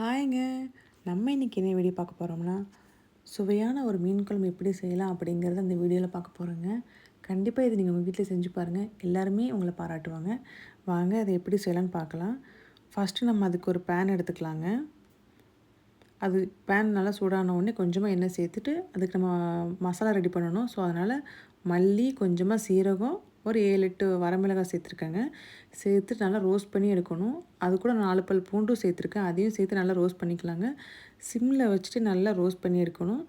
ஹாய்ங்க. நம்ம இன்றைக்கி என்ன வீடியோ பார்க்க போகிறோம்னா, சுவையான ஒரு மீன் குழம்பு எப்படி செய்யலாம் அப்படிங்கிறத இந்த வீடியோவில் பார்க்க போகிறோங்க. கண்டிப்பாக இது நீங்கள் உங்கள் வீட்டில் செஞ்சு பாருங்கள். எல்லாருமே உங்களை பாராட்டுவாங்க. வாங்க அதை எப்படி செய்யலான்னு பார்க்கலாம். ஃபஸ்ட்டு நம்ம அதுக்கு ஒரு பேன் எடுத்துக்கலாங்க. அது பேன் நல்லா சூடான உடனே கொஞ்சமாக எண்ணெய் சேர்த்துட்டு அதுக்கு நம்ம மசாலா ரெடி பண்ணணும். ஸோ அதனால் மல்லி, கொஞ்சமாக சீரகம், ஒரு 7, 8 வரமிளகாய் சேர்த்துருக்கேங்க. சேர்த்துட்டு நல்லா ரோஸ்ட் பண்ணி எடுக்கணும். அது கூட 4 பல் பூண்டும் சேர்த்துருக்கேன். அதையும் சேர்த்து நல்லா ரோஸ்ட் பண்ணிக்கலாங்க. சிம்மில் வச்சுட்டு நல்லா ரோஸ்ட் பண்ணி எடுக்கணும்.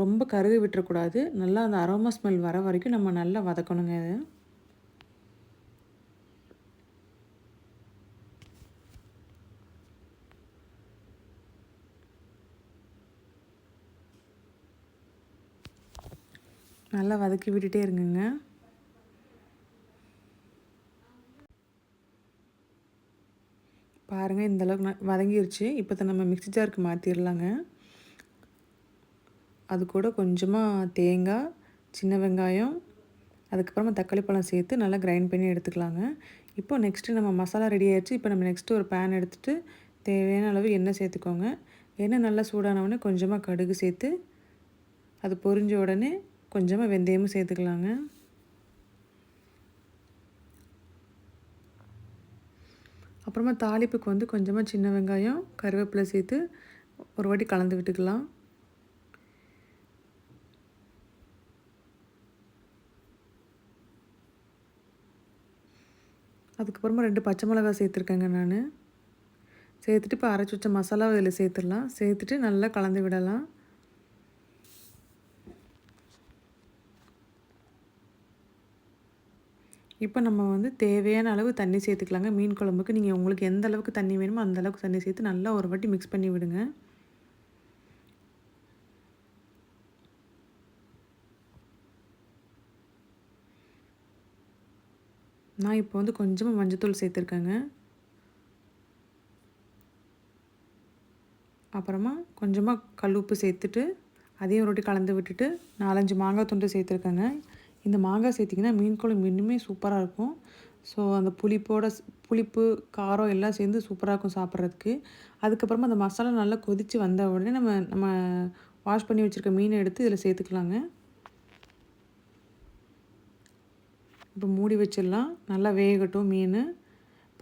ரொம்ப கருக விட்டுறக்கூடாது. நல்லா அந்த அரோமா ஸ்மெல் வர வரைக்கும் நம்ம நல்லா வதக்கணுங்க இதை. நல்லா வதக்கி விட்டுட்டே இருங்கங்க. பாருங்கள், இந்த அளவுக்கு வதங்கிருச்சு. இப்போ நம்ம மிக்ஸி ஜாருக்கு மாற்றிடலாங்க. அது கூட கொஞ்சமாக தேங்காய், சின்ன வெங்காயம், அதுக்கப்புறமா தக்காளி பழம் சேர்த்து நல்லா கிரைண்ட் பண்ணி எடுத்துக்கலாங்க. இப்போ நெக்ஸ்ட்டு நம்ம மசாலா ரெடி ஆகிடுச்சு. இப்போ நம்ம நெக்ஸ்ட்டு ஒரு பேன் எடுத்துகிட்டு தேவையான அளவு எண்ணெய் சேர்த்துக்கோங்க. எண்ணெய் நல்லா சூடான உடனே கொஞ்சமாக கடுகு சேர்த்து அது பொரிஞ்ச உடனே கொஞ்சமாக வெந்தயமும் சேர்த்துக்கலாங்க. அப்புறமா தாளிப்புக்கு கொஞ்சமாக சின்ன வெங்காயம், கருவேப்பிலை சேர்த்து ஒரு வாட்டி கலந்து விட்டுக்கலாம். அதுக்கப்புறமா 2 பச்சை மிளகாய் சேர்த்துருக்கேங்க நான். சேர்த்துட்டு இப்போ அரைச்சி வச்ச மசாலாவை இதில் சேர்த்துடலாம். சேர்த்துட்டு நல்லா கலந்து விடலாம். இப்போ நம்ம தேவையான அளவு தண்ணி சேர்த்துக்கலாங்க. மீன் குழம்புக்கு நீங்கள் உங்களுக்கு எந்த அளவுக்கு தண்ணி வேணுமோ அந்த அளவுக்கு தண்ணி சேர்த்து நல்லா ஒரு வாட்டி மிக்ஸ் பண்ணி விடுங்க. நான் இப்போ கொஞ்சமாக மஞ்சத்தூள் சேர்த்துருக்கேங்க. அப்புறமா கொஞ்சமாக கல் உப்பு சேர்த்துட்டு அதையும் ஒரு வாட்டி கலந்து விட்டுட்டு 4, 5 மாங்காய் துண்டு சேர்த்துருக்கேங்க. இந்த மாங்காய் சேர்த்திங்கன்னா மீன் குழம்பு இன்னுமே சூப்பராக இருக்கும். ஸோ அந்த புளிப்பு, காரம் எல்லாம் சேர்ந்து சூப்பராக இருக்கும் சாப்பிட்றதுக்கு. அதுக்கப்புறமா அந்த மசாலா நல்லா கொதித்து வந்த உடனே நம்ம வாஷ் பண்ணி வச்சுருக்க மீனை எடுத்து இதில் சேர்த்துக்கலாங்க. இப்போ மூடி வச்சிடலாம். நல்லா வேகட்டும் மீன்.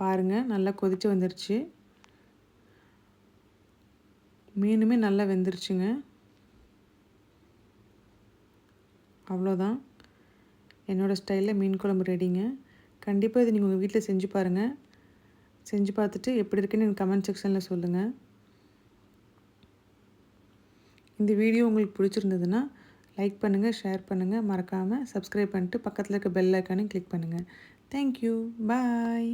பாருங்கள், நல்லா கொதித்து வந்துருச்சு. மீனுமே நல்லா வெந்துருச்சுங்க. அவ்வளோதான், என்னோடய ஸ்டைலில் மீன் குழம்பு ரெடிங்க. கண்டிப்பாக இது நீங்கள் உங்கள் வீட்டில் செஞ்சு பாருங்கள். செஞ்சு பார்த்துட்டு எப்படி இருக்குன்னு எனக்கு கமெண்ட் செக்ஷனில் சொல்லுங்கள். இந்த வீடியோ உங்களுக்கு பிடிச்சிருந்ததுன்னா லைக் பண்ணுங்கள், ஷேர் பண்ணுங்கள், மறக்காமல் சப்ஸ்கிரைப் பண்ணிட்டு பக்கத்தில் இருக்க பெல் ஐக்கானையும் கிளிக் பண்ணுங்கள். தேங்க்யூ, பாய்.